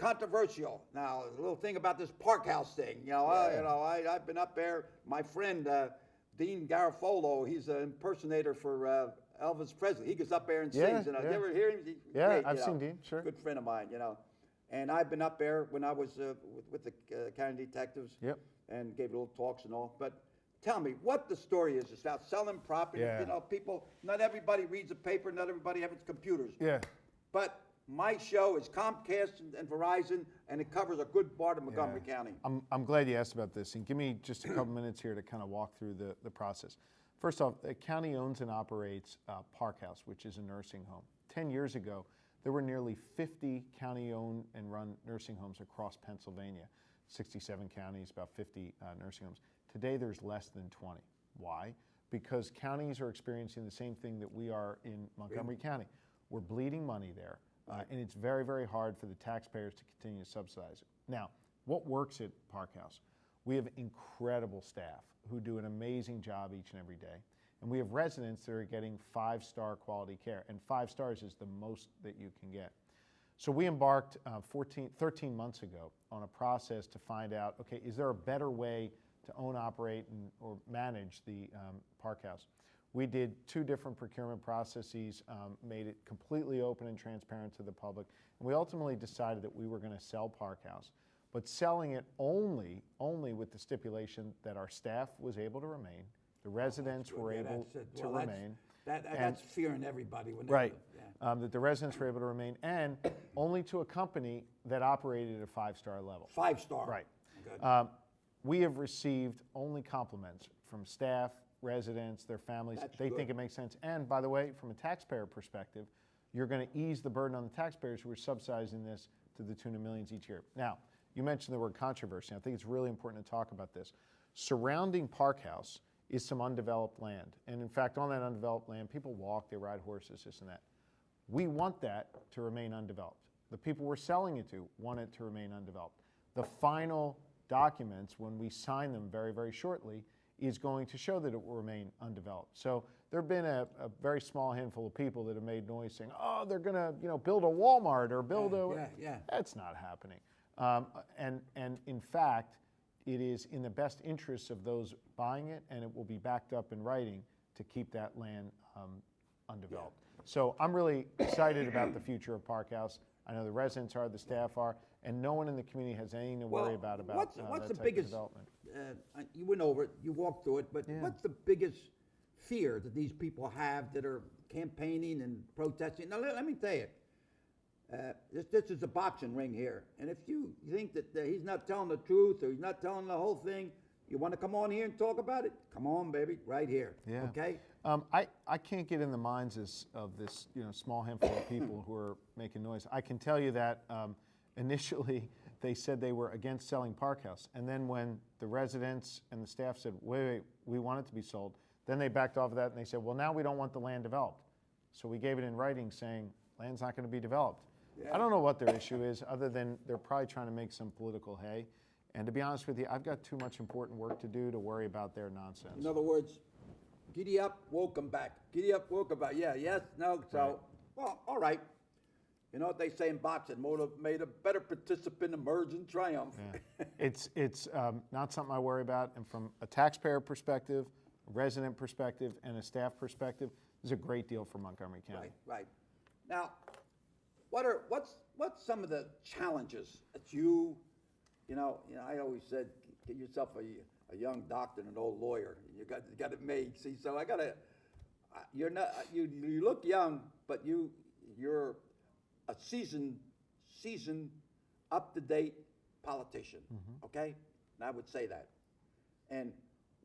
controversial. Now, a little thing about this park house thing. I've been up there. My friend Dean Garofalo, he's an impersonator for Elvis Presley. He gets up there and sings. You ever hear him? I've seen Dean. Sure. Good friend of mine. And I've been up there when I was with the county detectives. Yep. And gave little talks and all. But tell me what the story is. It's about selling property. Yeah. People. Not everybody reads a paper. Not everybody has computers. Yeah. But my show is Comcast and Verizon, and it covers a good part of Montgomery County. I'm glad you asked about this, and give me just a couple minutes here to kind of walk through the process. First off, the county owns and operates Park House, which is a nursing home. 10 years ago, there were nearly 50 county-owned and run nursing homes across Pennsylvania. 67 counties, about 50 nursing homes. Today, there's less than 20. Why? Because counties are experiencing the same thing that we are in Montgomery County. We're bleeding money there. And it's very, very hard for the taxpayers to continue to subsidize it. Now, what works at Park House? We have incredible staff who do an amazing job each and every day. And we have residents that are getting 5-star quality care. And 5 stars is the most that you can get. So we embarked 13 months ago on a process to find out, okay, is there a better way to own, operate, or manage the Park House? We did 2 different procurement processes, made it completely open and transparent to the public, and we ultimately decided that we were going to sell Park House, but selling it only with the stipulation that our staff was able to remain, the residents were able to remain. That's fearing everybody. Right, that the residents were able to remain, and only to a company that operated at a 5-star level. 5-star. Right. Good. We have received only compliments from staff, residents, their families. They think it makes sense. And by the way, from a taxpayer perspective, you're going to ease the burden on the taxpayers who are subsidizing this to the tune of millions each year. Now, you mentioned the word controversy. I think it's really important to talk about this. Surrounding Park House is some undeveloped land. And in fact, on that undeveloped land, people walk, they ride horses, this and that. We want that to remain undeveloped. The people we're selling it to want it to remain undeveloped. The final documents, when we sign them very, very shortly, is going to show that it will remain undeveloped. So there have been a very small handful of people that have made noise saying, oh, they're going to build a Walmart or build a... Yeah. That's not happening. And in fact, it is in the best interests of those buying it, and it will be backed up in writing to keep that land undeveloped. Yeah. So I'm really excited about the future of Park House. I know the residents are, the staff are, and no one in the community has anything to worry about what's that the biggest development. You went over it, you walked through it, but what's the biggest fear that these people have that are campaigning and protesting? Now, let me tell you, this is a boxing ring here, and if you think that he's not telling the truth or he's not telling the whole thing, you want to come on here and talk about it? Come on, baby, right here. Yeah. Okay. I can't get in the minds of this small handful of people who are making noise. I can tell you that initially they said they were against selling Park House, and then when the residents and the staff said, wait, we want it to be sold, then they backed off of that and they said, well, now we don't want the land developed. So we gave it in writing saying land's not going to be developed. Yeah. I don't know what their issue is other than they're probably trying to make some political hay. And to be honest with you, I've got too much important work to do to worry about their nonsense. In other words, giddy up, welcome back. Giddy up, welcome back. Yeah, yes, no, so, right. Well, all right. You know what they say in boxing, made a better participant Emergent Triumph. Yeah. It's not something I worry about. And from a taxpayer perspective, a resident perspective, and a staff perspective, this is a great deal for Montgomery County. Right. Now, what's some of the challenges that I always said, get yourself a young doctor and an old lawyer. You got it made. See, so you look young, but you're a seasoned, up-to-date politician. Mm-hmm. Okay, and I would say that. And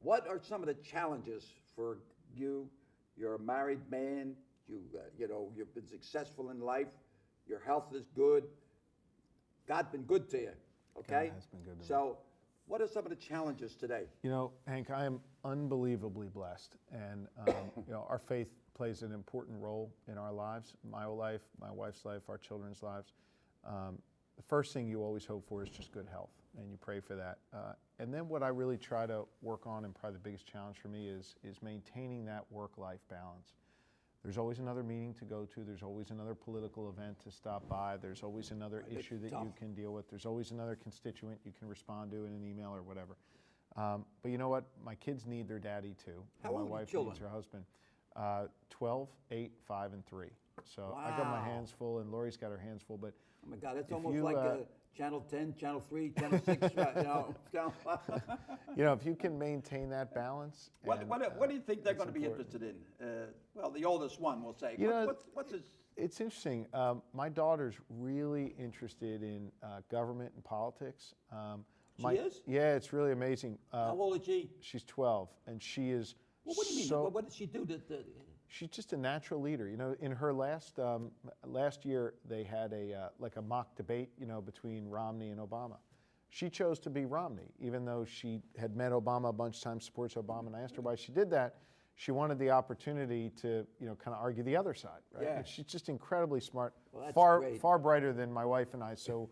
what are some of the challenges for you? You're a married man. You've been successful in life. Your health is good. God's been good to you. Okay? God has been good to me. So, what are some of the challenges today? Hank, I am unbelievably blessed, and our faith plays an important role in our lives, my life, my wife's life, our children's lives. The first thing you always hope for is just good health, and you pray for that. And then what I really try to work on, and probably the biggest challenge for me, is maintaining that work-life balance. there's always another meeting to go to. There's always another political event to stop by. There's always another issue that you can deal with. There's always another constituent you can respond to in an email or whatever. But you know what? My kids need their daddy too. How my old are your wife children? needs her husband. 12, 8, 5, and 3. So I got my hands full, and Lori's got her hands full. But Oh my God, that's if almost you, like Channel 10, Channel 3, Channel 6, you know, if you can maintain that balance. What do you think they're that's going to be important. interested in? Well, the oldest one, we'll say. You know, What's his? It's interesting. My daughter's really interested in government and politics. She is? Yeah, it's really amazing. How old is she? She's 12, and she is Well, what do you mean? so... What did she do? She's just a natural leader. You know, in her last year, they had like a mock debate, you know, between Romney and Obama. She chose to be Romney, even though she had met Obama a bunch of times, supports Obama. And I asked her why she did that. She wanted the opportunity to, you know, kind of argue the other side, right? Yeah. And she's just incredibly smart, Well, that's far great. far brighter than my wife and I. So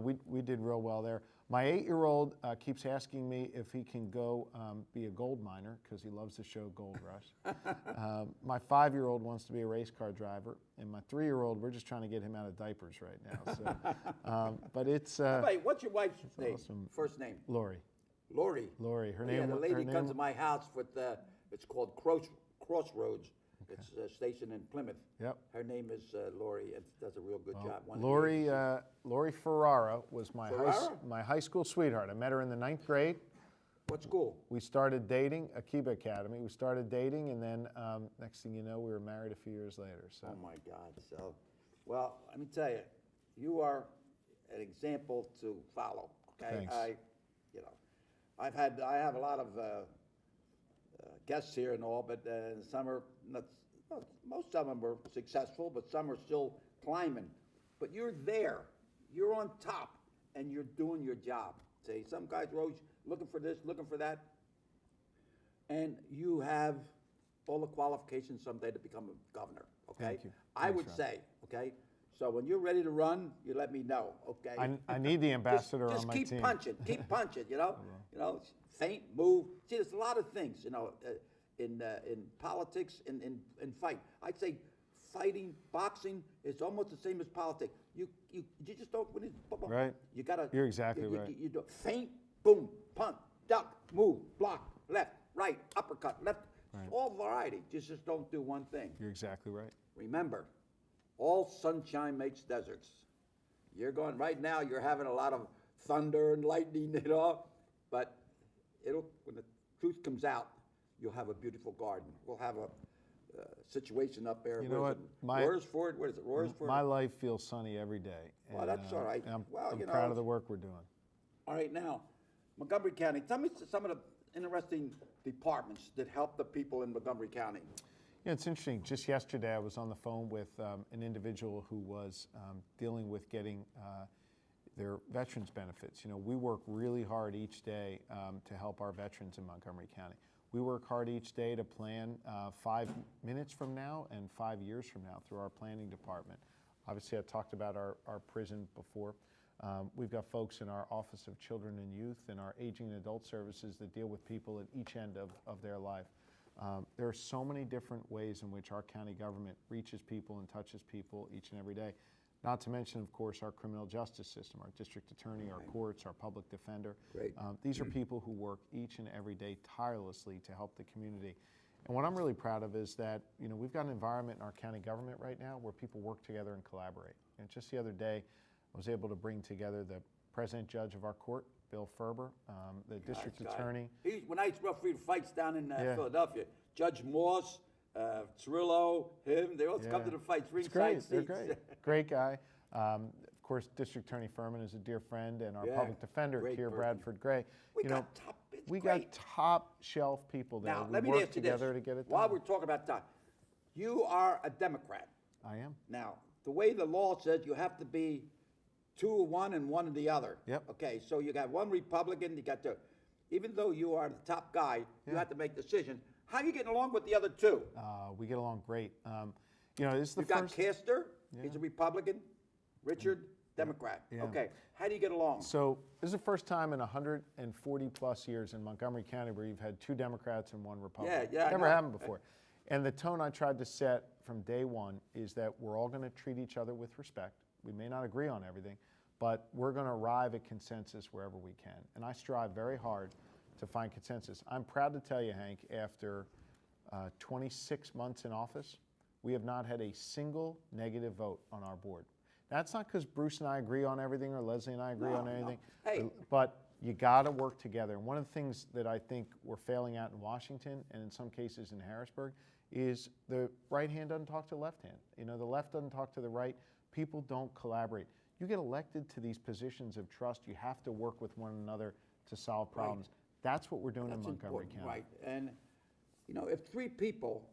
we did real well there. My 8-year-old keeps asking me if he can go be a gold miner because he loves the show Gold Rush. My 5-year-old wants to be a race car driver, and my 3-year-old, we're just trying to get him out of diapers right now. So, but it's Wait, what's your wife's name? awesome. First name? Lori. Lori. Lori. Her Yeah, name. the her lady name, comes to my house with, it's called Crossroads. It's stationed in Plymouth. Yep. Her name is Lori, and does a real good job. One of the Lori. ladies. Lori Ferrara was my Ferrara? my high school sweetheart. I met her in the 9th grade. What school? We started dating, Akiba Academy. We started dating, and then next thing you know, we were married a few years later. So. Oh my God! So, well, let me tell you, you are an example to follow. Okay, Thanks. I have a lot of guests here and all, but some are not. Well, most of them were successful, but some are still climbing. But you're there, you're on top, and you're doing your job. See, some guys are always looking for this, looking for that, and you have all the qualifications someday to become a governor. Okay, Thank you. I Thanks, would Rob. say, okay. So when you're ready to run, you let me know. Okay. I need the ambassador just on my keep team. punching, keep punching. You know, feint, move. See, there's a lot of things. You know, in politics, in fight. I'd say fighting, boxing is almost the same as politics. You just don't win it. Right. You gotta. You're exactly you, right. You do feint, boom, punt, duck, move, block, left, right, uppercut, left. It's all variety. Just don't do one thing. You're exactly right. Remember, all sunshine makes deserts. You're going right now. You're having a lot of thunder and lightning, you know, but when the truth comes out, you'll have a beautiful garden. We'll have a situation up there. You know what? Royersford, what is it? Royersford? My life feels sunny every day. Well, that's all right. I'm Well, you proud know, of the work we're doing. All right, now, Montgomery County. Tell me some of the interesting departments that help the people in Montgomery County. Yeah, it's interesting. Just yesterday, I was on the phone with an individual who was dealing with getting their veterans benefits. You know, we work really hard each day to help our veterans in Montgomery County. We work hard each day to plan 5 minutes from now and 5 years from now through our planning department. Obviously, I talked about our prison before. We've got folks in our Office of Children and Youth and our Aging and Adult Services that deal with people at each end of their life. There are so many different ways in which our county government reaches people and touches people each and every day. Not to mention, of course, our criminal justice system, our district attorney, our courts, our public defender. Great. These are people who work each and every day tirelessly to help the community. And what I'm really proud of is that, you know, we've got an environment in our county government right now where people work together and collaborate. And just the other day, I was able to bring together the president judge of our court, Bill Ferber, the district attorney. When I refereed fights down in Philadelphia, Judge Morse, Cirillo, him, they all come to the fights, It's great. ringside They're seats. great. Great guy. Of course, District Attorney Furman is a dear friend, and our public defender, great Keir person. Bradford Gray. We you got know, top, it's we great. got top shelf people there. Now, we let me work ask you this. together to get it done. While we're talking about time, you are a Democrat. I am. Now, the way the law says, you have to be 2 of one and 1 of the other. Yep. Okay, so you got one Republican, you got even though you are the top guy, you have to make decisions. How are you getting along with the other 2? We get along great. You know, this is the You got first. Castor, he's a Republican, Richard, Democrat. Yeah. Okay, how do you get along? So this is the first time in 140 plus years in Montgomery County where you've had 2 Democrats and 1 Republican. Yeah, I Never know. happened before. And the tone I tried to set from day one is that we're all going to treat each other with respect. We may not agree on everything, but we're going to arrive at consensus wherever we can. And I strive very hard to find consensus. I'm proud to tell you, Hank, after 26 months in office, we have not had a single negative vote on our board. That's not because Bruce and I agree on everything or Leslie and I agree on anything, Hey. but you got to work together. And one of the things that I think we're failing at in Washington and in some cases in Harrisburg is the right hand doesn't talk to the left hand. You know, the left doesn't talk to the right. People don't collaborate. You get elected to these positions of trust, you have to work with one another to solve problems. That's what we're doing in Montgomery important, County. right? And you know, if three people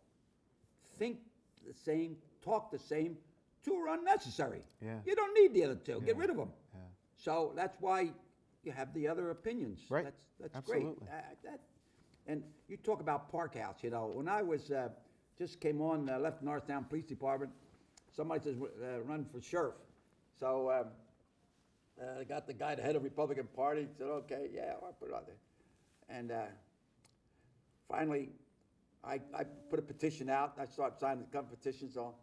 think the same, talk the same, two are unnecessary. Yeah. You don't need the other two. Get Yeah. rid of them. Yeah. So that's why you have the other opinions. Right. That's Absolutely. great. And you talk about Park House. You know, when I was just came on, left Norristown Police Department, somebody says run for sheriff. So I got the guy, the head of the Republican Party. Said, okay, yeah, I'll put it out there. And finally, I put a petition out. I started signing the petitions on.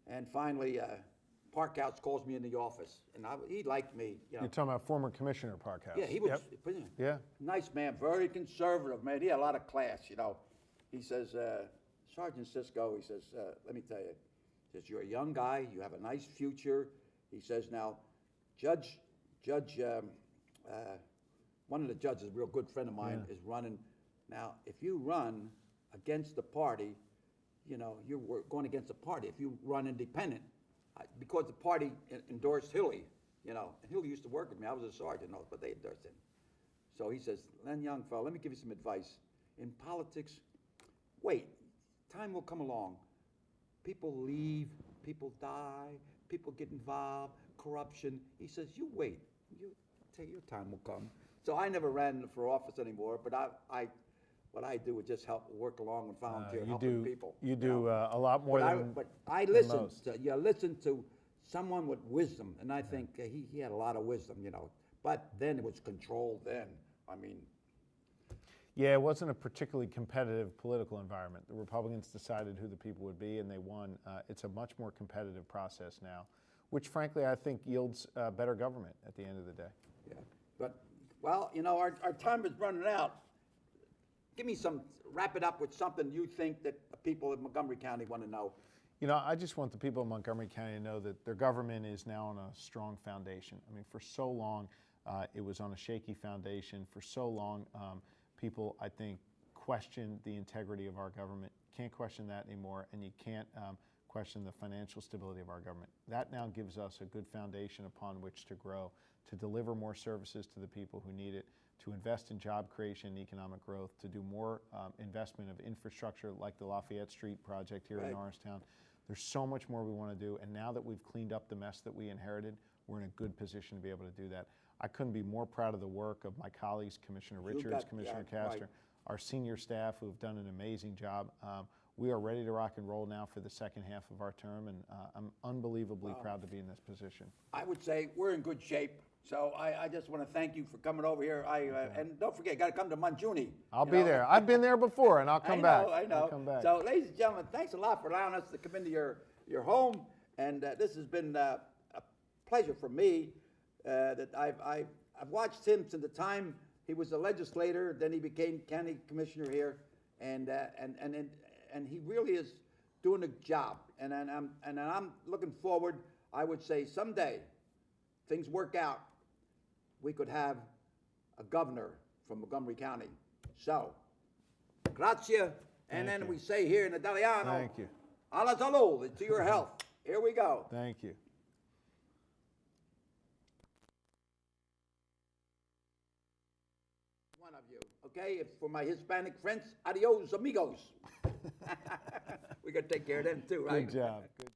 And finally, Park House calls me in the office. And he liked me. You know. You're talking about former Commissioner Parkhouse. Yeah, he was. Yep. Yeah. Nice man, very conservative, man. He had a lot of class, you know. He says, Sergeant Cisco, he says, let me tell you, he says, you're a young guy, you have a nice future. He says, now, one of the judges, a real good friend of mine, is running. Now, if you run against the party, you know, you're going against the party. If you run independent, because the party endorsed Hilly, you know, and Hilly used to work with me. I was a sergeant, but they endorsed him. So he says, Len, young fellow, let me give you some advice. In politics, wait, time will come along. People leave, people die, people get involved, corruption. He says, you wait, your time will come. So I never ran for office anymore, but what I do is just help work along and volunteer, helping people. You do a lot more than But I listened to someone with wisdom, and I think he had a lot of wisdom, you know. But then it was controlled then. I mean. Yeah, it wasn't a particularly competitive political environment. The Republicans decided who the people would be, and they won. It's a much more competitive process now, which frankly I think yields better government at the end of the day. Yeah, but, well, you know, our time is running out. Give me wrap it up with something you think that people in Montgomery County want to know. You know, I just want the people of Montgomery County to know that their government is now on a strong foundation. I mean, for so long, it was on a shaky foundation. For so long, people, I think, questioned the integrity of our government. Can't question that anymore, and you can't question the financial stability of our government. That now gives us a good foundation upon which to grow, to deliver more services to the people who need it, to invest in job creation and economic growth, to do more investment of infrastructure like the Lafayette Street project here in Norristown. There's so much more we want to do, and now that we've cleaned up the mess that we inherited, we're in a good position to be able to do that. I couldn't be more proud of the work of my colleagues, Commissioner Richards, Commissioner Castor, our senior staff who have done an amazing job. We are ready to rock and roll now for the second half of our term, and I'm unbelievably proud to be in this position. I would say we're in good shape. So I just want to thank you for coming over here. And don't forget, you got to come to Montgomery. I'll be there. I've been there before, and I'll come back. I know. I'll come back. So, ladies and gentlemen, thanks a lot for allowing us to come into your home. And this has been a pleasure for me that I've watched him since the time he was a legislator. Then he became county commissioner here, and he really is doing a job. And I'm looking forward. I would say someday things work out, we could have a governor from Montgomery County. So, grazie. And then we say here in Italiano, Thank you. alla salute, to your health. Here we go. Thank you. One of you, okay? For my Hispanic friends, adios, amigos. We got to take care of them too, right? Good job. Good job.